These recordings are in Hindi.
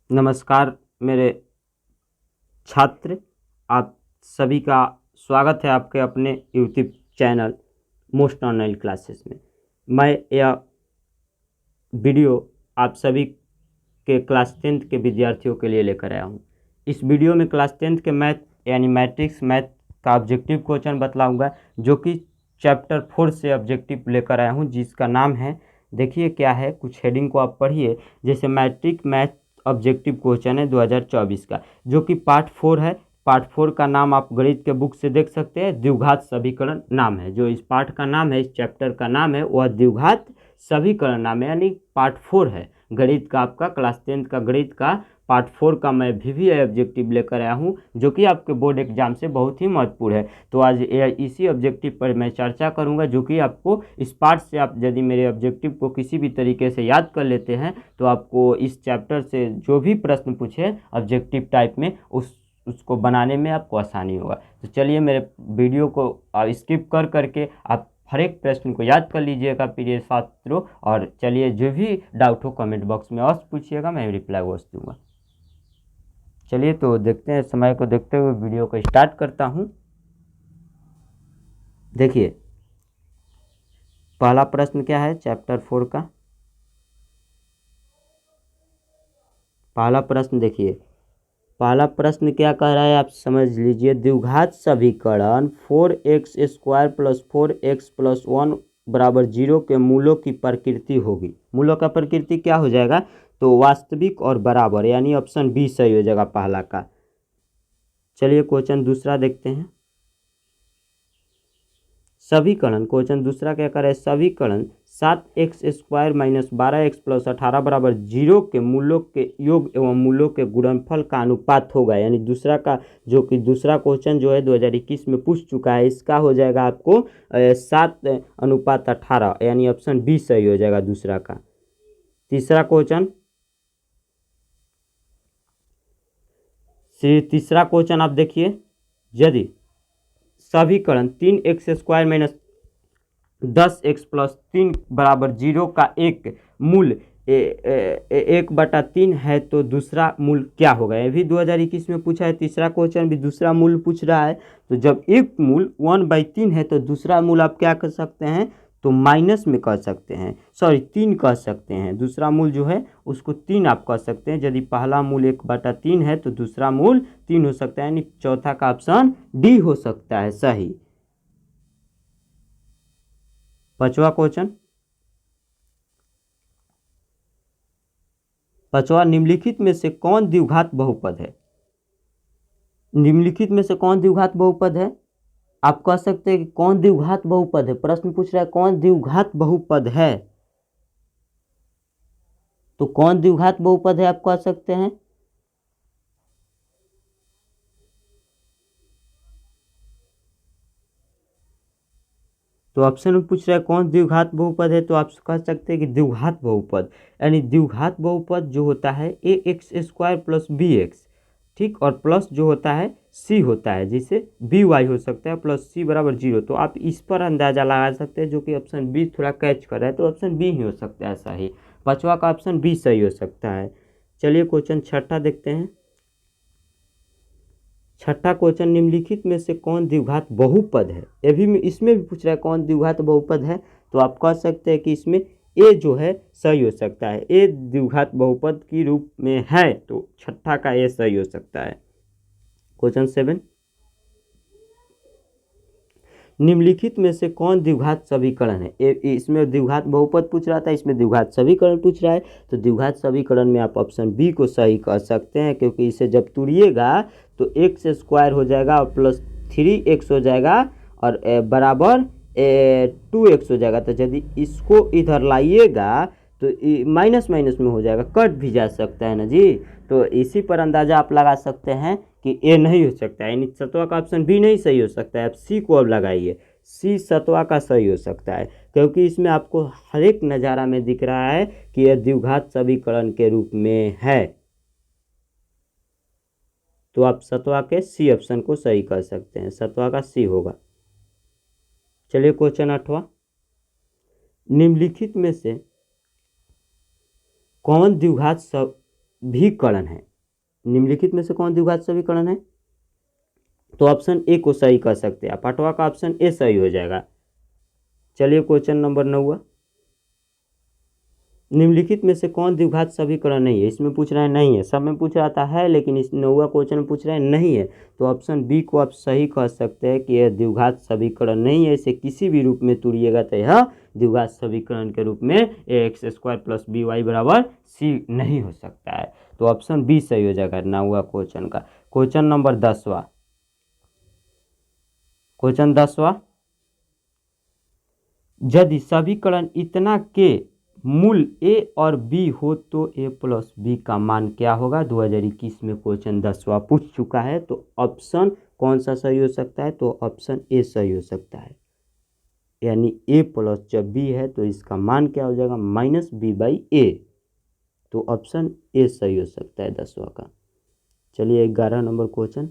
नमस्कार मेरे छात्र, आप सभी का स्वागत है आपके अपने YouTube channel most online classes में। मैं यह वीडियो आप सभी के क्लास 10th के विद्यार्थियों के लिए लेकर आया हूँ। इस वीडियो में क्लास 10th के मैथ यानी मैट्रिक्स मैथ का ऑब्जेक्टिव क्वेश्चन बतलाऊँगा, जो कि चैप्टर 4 से ऑब्जेक्टिव लेकर आया हूँ, जिसका नाम है, देखिए क्या है, कुछ हेडिंग को आप पढ़िए। जैसे मैट्रिक मैथ ऑब्जेक्टिव क्वेश्चन है 2024 का, जो कि पार्ट 4 है। पार्ट 4 का नाम आप गणित के बुक से देख सकते हैं, द्विघात समीकरण नाम है। जो इस पार्ट का नाम है, इस चैप्टर का नाम है, वह द्विघात समीकरण नाम है, यानी पार्ट 4 है गणित का। आपका क्लास 10th का गणित का पार्ट 4 का मैं भी ऑब्जेक्टिव लेकर आया हूँ, जो कि आपके बोर्ड एग्जाम से बहुत ही महत्वपूर्ण है। तो आज इसी ऑब्जेक्टिव पर मैं चर्चा करूंगा, जो कि आपको इस पार्ट से, आप यदि मेरे ऑब्जेक्टिव को किसी भी तरीके से याद कर लेते हैं, तो आपको इस चैप्टर से जो भी प्रश्न पूछे ऑब्जेक्टिव टाइप में, उसको बनाने में आपको आसानी होगा। तो चलिए, मेरे वीडियो को स्किप कर करके आप हर एक प्रश्न को याद कर लीजिएगा प्रिय छात्रों। और चलिए, जो भी डाउट हो कमेंट बॉक्स में अवश्य पूछिएगा, मैं रिप्लाई अवश्य दूंगा। चलिए तो देखते हैं, समय को देखते हुए वीडियो को स्टार्ट करता हूं। देखिए, पहला प्रश्न क्या है चैप्टर 4 का। पहला प्रश्न देखिए, पहला प्रश्न क्या कह रहा है, आप समझ लीजिए। द्विघात समीकरण 4x² + 4x + 1 = 0 के मूलों की प्रकृति होगी। मूलों का प्रकृति क्या हो जाएगा, तो वास्तविक और बराबर, यानी ऑप्शन बी सही हो जाएगा पहला का। चलिए क्वेश्चन दूसरा देखते हैं। समीकरण, क्वेश्चन दूसरा क्या कर रहा है, समीकरण 7x² - 12x + 18 = 0 के मूलों के योग एवं मूलों के गुणनफल का अनुपात होगा। यानी दूसरा का, जो कि दूसरा क्वेश्चन जो है 2021 में पूछ चुका है, इसका हो जाएगा आपको 7:18, यानी ऑप्शन बी सही हो जाएगा दूसरा का। तीसरा क्वेश्चन, आप देखिए, यदि समीकरण 3x² - 10x + 3 = 0 का एक मूल 1/3 है, तो दूसरा मूल क्या होगा। ये भी 2021 में पूछा है। तीसरा क्वेश्चन भी दूसरा मूल पूछ रहा है। तो जब एक मूल 1/3 है, तो दूसरा मूल आप क्या कर सकते हैं, तो माइनस में कर सकते हैं, सॉरी 3 कह सकते हैं। दूसरा मूल जो है उसको 3 आप कह सकते हैं। यदि पहला मूल 1/3 है, तो दूसरा मूल 3 हो सकता है, यानी चौथा का ऑप्शन डी हो सकता है सही। पांचवा क्वेश्चन, पांचवा, निम्नलिखित में से कौन द्विघात बहुपद है। निम्नलिखित में से कौन द्विघात बहुपद है, आप कह सकते हैं कि कौन द्विघात बहुपद है। प्रश्न पूछ रहा है कौन द्विघात बहुपद है, तो कौन द्विघात बहुपद है आप कह सकते हैं। तो ऑप्शन में पूछ रहा है कौन द्विघात बहुपद है, तो आप कह सकते हैं कि द्विघात बहुपद, यानी द्विघात बहुपद जो होता है ax² + bx, ठीक, और प्लस जो होता है c होता है, जिसे by हो सकता है, प्लस c = 0। तो आप इस पर अंदाजा लगा सकते हैं, जो कि ऑप्शन बी थोड़ा कैच कर रहा है, तो ऑप्शन बी ही हो सकता है सही। पांचवा का ऑप्शन बी सही हो सकता है। चलिए क्वेश्चन छठा देखते हैं। छठा क्वेश्चन, निम्नलिखित में से कौन द्विघात बहुपद है। ये भी इसमें भी पूछ रहा है कौन द्विघात बहुपद है, तो आप कह सकते हैं कि इसमें ए जो है सही हो सकता है। ए द्विघात बहुपद की रूप में है, तो छठा का ए सही हो सकता है। क्वेश्चन 7, निम्नलिखित में से कौन द्विघात समीकरण है। इसमें द्विघात बहुपद पूछ रहा था, इसमें द्विघात समीकरण पूछ रहा है। तो द्विघात समीकरण में आप ऑप्शन बी को सही कर सकते हैं, क्योंकि इसे जब तोड़िएगा तो x² हो जाएगा और प्लस 3x हो जाएगा और बराबर 2x हो जाएगा। तो यदि इसको इधर लाइएगा तो माइनस माइनस में हो जाएगा, कट भी जा सकता है ना जी। तो इसी पर अंदाजा आप लगा सकते हैं कि ए नहीं हो सकता है, यानी सतवा का ऑप्शन बी नहीं सही हो सकता है। आप सी को अब लगाइए, सी सतवा का सही हो सकता है, क्योंकि इसमें आपको हर एक नज़ारा में दिख रहा है कि यह द्विघात समीकरण के रूप में है। तो आप सतवा के सी ऑप्शन को सही कर सकते हैं, सतवा का सी होगा। चलिए क्वेश्चन 8वां, निम्नलिखित में से कौन द्विघात सविकर्ण है, निम्नलिखित में से कौन द्विघात सविकर्ण है? तो ऑप्शन ए को सही कर सकते हैं आप, आठवां का ऑप्शन ए सही हो जाएगा। चलिए क्वेश्चन नंबर 9, निम्नलिखित में से कौन द्विघात समीकरण नहीं है? इसमें पूछ रहा है नहीं है, सब में पूछ रहा था है, लेकिन इस 9वां क्वेश्चन में पूछ रहा है नहीं है, तो ऑप्शन बी को आप सही कह सकते हैं कि यह द्विघात समीकरण नहीं है। इसे किसी भी रूप में तोड़िएगा तो यह द्विघात समीकरण के रूप में ax square plus b y बराबर सी नहीं हो सकता है, तो ऑप्शन बी सही हो जाएगा 9वां क्वेश्चन का। क्वेश्चन नंबर 10वां, क्वेश्चन 10वां, यदि समीकरण इतना के मूल a और b हो तो a प्लस बी का मान क्या होगा? 2021 में क्वेश्चन 10वां पूछ चुका है, तो ऑप्शन कौन सा सही हो सकता है? तो ऑप्शन ए सही हो सकता है, यानी a प्लस जब b है तो इसका मान क्या हो जाएगा? माइनस बी बाई ए, तो ऑप्शन ए सही हो सकता है 10वां का। चलिए 11 नंबर क्वेश्चन,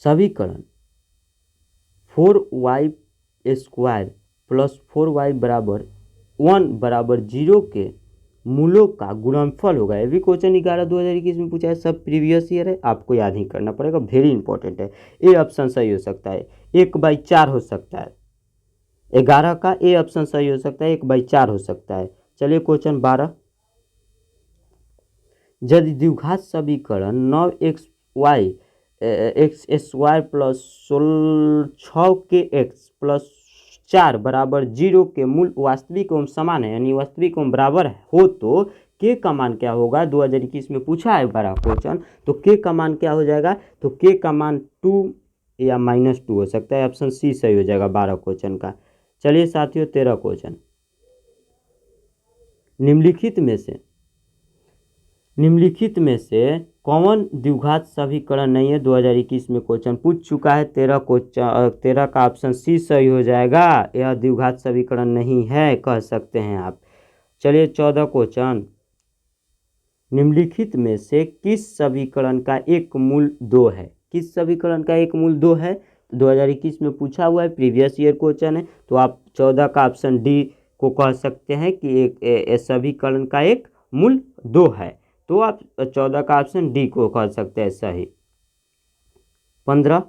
समीकरण 4y स्क्वायर प्लस 4y बराबर 1 बराबर 0 के मूलों का गुणनफल होगा। ये भी क्वेश्चन 11/2021 में पूछा है, सब प्रीवियस ईयर है, आपको याद ही करना पड़ेगा, वेरी इंपॉर्टेंट है। ए ऑप्शन सही हो सकता है, 1/4 हो सकता है, 11 का ए ऑप्शन सही हो सकता है, 1/4 हो सकता है। चलिए क्वेश्चन 12, यदि द्विघात समीकरण 9xy एक्स स्क्वायर प्लस 6 के एक्स प्लस 4 बराबर 0 के मूल वास्तविक एवं समान है, यानी वास्तविक एवं बराबर हो तो के का मान क्या होगा? 2021 में पूछा है बड़ा क्वेश्चन, तो के का मान क्या हो जाएगा? तो के का मान 2 या -2 हो सकता है, ऑप्शन सी सही हो जाएगा 12 क्वेश्चन का। चलिए साथियों 13 क्वेश्चन, निम्नलिखित में से कौन द्विघात समीकरण नहीं है? 2021 में क्वेश्चन पूछ चुका है, 13 का ऑप्शन सी सही हो जाएगा, यह द्विघात समीकरण नहीं है कह सकते हैं आप। चलिए 14 क्वेश्चन, निम्नलिखित में से किस समीकरण का एक मूल 2 है? किस समीकरण का एक मूल 2 है? 2021 में पूछा हुआ है, प्रीवियस ईयर क्वेश्चन है, तो आप 14 का ऑप्शन डी को कह सकते हैं कि एक समीकरण का एक मूल 2 है, तो आप 14 का ऑप्शन डी को कह सकते हैं सही। 15,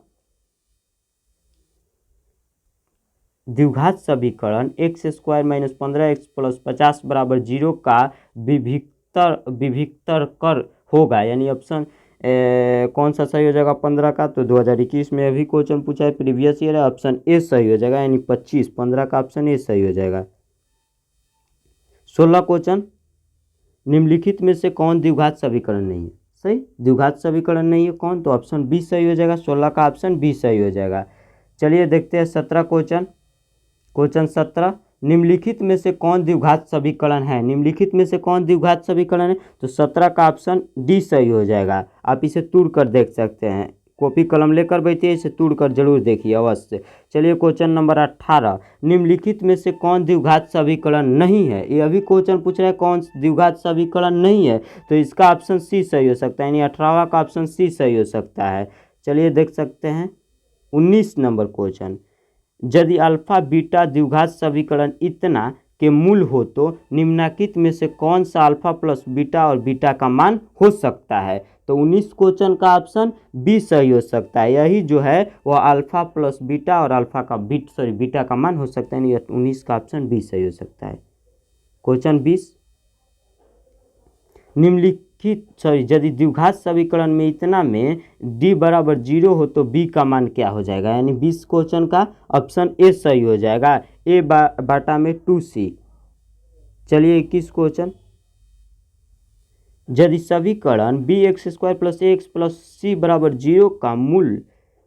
द्विघात समीकरण x square minus 15x plus 50 बराबर 0 का विभिक्तर कर होगा, यानी ऑप्शन कौन सा सही हो जाएगा 15 का? तो 2021 में अभी क्वेश्चन पूछा है, प्रीवियस ईयर है, ऑप्शन ए सही हो जाएगा, यानी 25, 15 का ऑप्शन ए सही हो जाएगा। 16 क्वेश्चन, निम्नलिखित में से कौन द्विघात समीकरण नहीं है? सही, द्विघात समीकरण नहीं है कौन? तो ऑप्शन बी सही हो जाएगा, 16 का ऑप्शन बी सही हो जाएगा। चलिए देखते हैं 17 क्वेश्चन, क्वेश्चन 17, निम्नलिखित में से कौन द्विघात समीकरण है? निम्नलिखित में से कौन द्विघात समीकरण है? तो 17 का ऑप्शन डी सही हो जाएगा। आप इसे तोड़ कर देख सकते हैं, कॉपी कलम लेकर बैठिए, इसे तोड़ कर जरूर देखिए अवश्य। चलिए क्वेश्चन नंबर 18, निम्नलिखित में से कौन द्विघात समीकरण नहीं है? ये अभी क्वेश्चन पूछ रहा है कौन द्विघात समीकरण नहीं है, तो इसका ऑप्शन सी सही हो सकता है, यानी 18वां का ऑप्शन सी सही हो सकता है। चलिए देख सकते हैं 19 नंबर क्वेश्चन, यदि अल्फा बीटा द्विघात समीकरण इतना के मूल हो तो निम्नलिखित में से कौन सा अल्फा प्लस बीटा और बीटा का मान हो सकता है? तो 19 क्वेश्चन का ऑप्शन बी सही हो सकता है, यही जो है वह अल्फा प्लस बीटा और अल्फा का बीटा का मान हो सकता है, 19 का ऑप्शन बी सही हो सकता है। क्वेश्चन 20, यदि द्विघात समीकरण में इतना में d बराबर 0 हो तो b का मान क्या हो जाएगा? यानी 20 क्वेश्चन का ऑप्शन ए सही हो जाएगा, a बटा में 2c। चलिए 21 क्वेश्चन, यदि समीकरण bx square plus x plus c बराबर 0 का मूल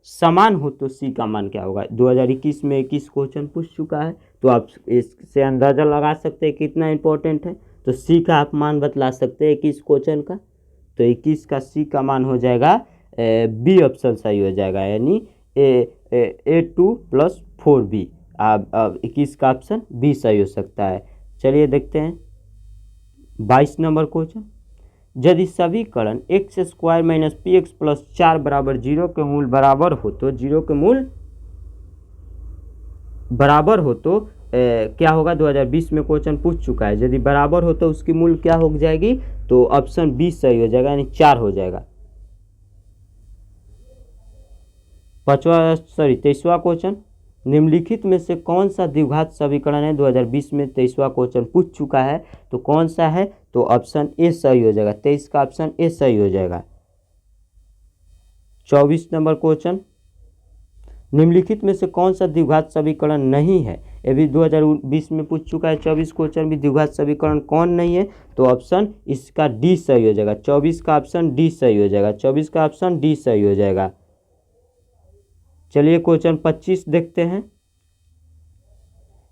समान हो तो c का मान क्या होगा? 2021 में 21 क्वेश्चन पूछ चुका है, तो आप इससे अंदाजा लगा सकते हैं कितना इंपॉर्टेंट है। तो सी का आप मान बतला सकते हैं 21 क्वेश्चन का, तो 21 का सी का मान हो जाएगा बी ऑप्शन सही हो जाएगा, यानी A2 प्लस 4b। अब 21 का ऑप्शन बी सही हो सकता है। चलिए देखते हैं 22 नंबर क्वेश्चन, यदि समीकरण x square minus P x plus 4 बराबर 0 के मूल बराबर हो तो क्या होगा, 2020 में क्वेश्चन पूछ चुका है। यदि बराबर हो तो उसकी मूल क्या हो जाएगी, तो ऑप्शन बी सही हो जाएगा, यानी 4 हो जाएगा। 23वां क्वेश्चन, निम्नलिखित में से कौन सा द्विघात समीकरण है, 2020 में 23वां क्वेश्चन पूछ चुका है, तो कौन सा है, तो ऑप्शन ए सही हो जाएगा, 23 का ऑप्शन ए सही हो जाएगा। 24 नंबर क्वेश्चन, निम्नलिखित में से कौन सा द्विघात समीकरण नहीं है, ये भी 2020 में पूछ चुका है। 24 क्वेश्चन भी द्विघात समीकरण कौन नहीं है, तो ऑप्शन इसका डी सही हो जाएगा, 24 का ऑप्शन डी सही हो जाएगा, 24 का ऑप्शन डी सही हो जाएगा। चलिए क्वेश्चन 25 देखते हैं,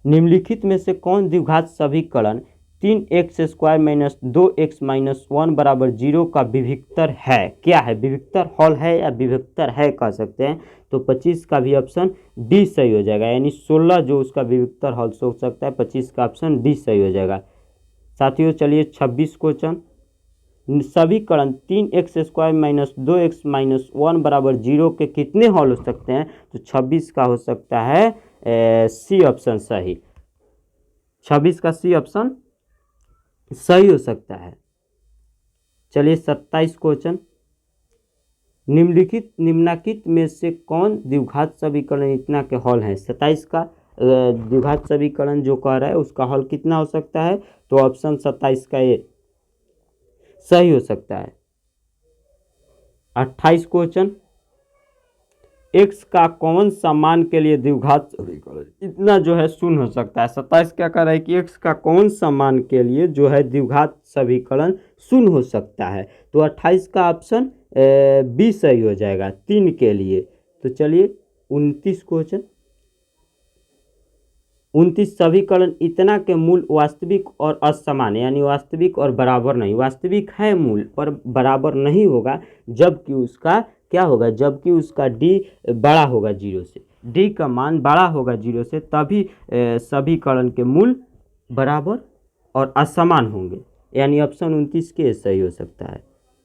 निम्नलिखित में से कौन द्विघात समीकरण 3x² माइनस 2x-1 बराबर 0 का विविक्तर है, क्या है, विविक्तर हल है या विविक्तर है कह सकते हैं, तो 25 का भी ऑप्शन डी सही हो जाएगा, यानी 16 जो उसका विविक्तर हल सोच सकता है, 25 का ऑप्शन डी सही हो जाएगा। साथियों चलिए 26 क्वेश्चन, समीकरण 3x² माइनस 2x-1 बराबर 0 के कितने हल हो सकते हैं, तो 26 का हो सकता है सी ऑप्शन सही, 26 का सी ऑप्शन सही हो सकता है। चलिए 27 क्वेश्चन, निम्नलिखित में से कौन द्विघात समीकरण इतना के हल है, 27 का द्विघात समीकरण जो कह रहा है उसका हल कितना हो सकता है, तो ऑप्शन 27 का ये सही हो सकता है। 28 क्वेश्चन, x का कौन सा मान के लिए द्विघात समीकरण इतना जो है शून्य हो सकता है, 27 क्या कर रहा है कि x का कौन सा मान के लिए जो है द्विघात समीकरण शून्य हो सकता है, तो 28 का ऑप्शन बी सही हो जाएगा 3 के लिए। तो चलिए 29 क्वेश्चन, 29 समीकरण इतना के मूल वास्तविक और असमान, यानी वास्तविक और बराबर नहीं, वास्तविक है मूल पर बराबर नहीं होगा, जबकि उसका क्या होगा, जबकि उसका डी बड़ा होगा 0 से, डी का मान बड़ा होगा 0 से, तभी समीकरण के मूल बराबर और असमान होंगे, यानी ऑप्शन 29 के सही हो सकता है।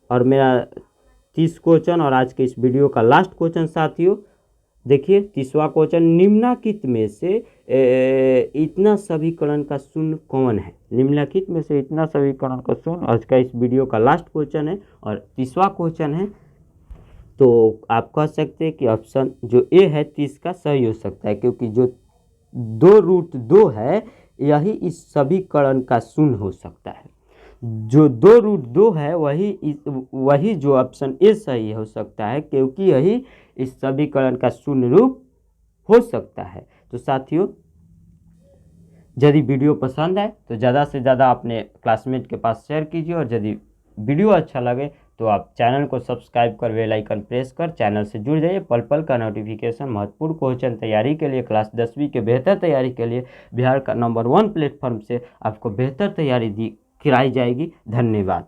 और मेरा 30 क्वेश्चन और आज के इस वीडियो का लास्ट क्वेश्चन साथियों देखिए, 30वां क्वेश्चन, निम्नलिखित में से इतना समीकरण का शून्य कौन है, निम्नलिखित में से इतना समीकरण का शून्य आज का इस वीडियो का लास्ट क्वेश्चन है और 30वां क्वेश्चन है, तो आप कह सकते हैं कि ऑप्शन जो ए है 30 का सही हो सकता है, क्योंकि जो 2√2 है यही इस समीकरण का शून्य हो सकता है, जो 2√2 है वही जो ऑप्शन ए सही हो सकता है, क्योंकि यही इस समीकरण का शून्य रूप हो सकता है। तो साथियों यदि वीडियो पसंद आए तो ज़्यादा से ज़्यादा अपने क्लासमेट के पास शेयर कीजिए, और यदि वीडियो अच्छा लगे तो आप चैनल को सब्सक्राइब कर बेल आइकन प्रेस कर चैनल से जुड़ जाइए। पल पल का नोटिफिकेशन महत्वपूर्ण क्वेश्चन तैयारी के लिए, क्लास 10वीं के बेहतर तैयारी के लिए बिहार का नंबर 1 प्लेटफॉर्म से आपको बेहतर तैयारी कराई जाएगी। धन्यवाद।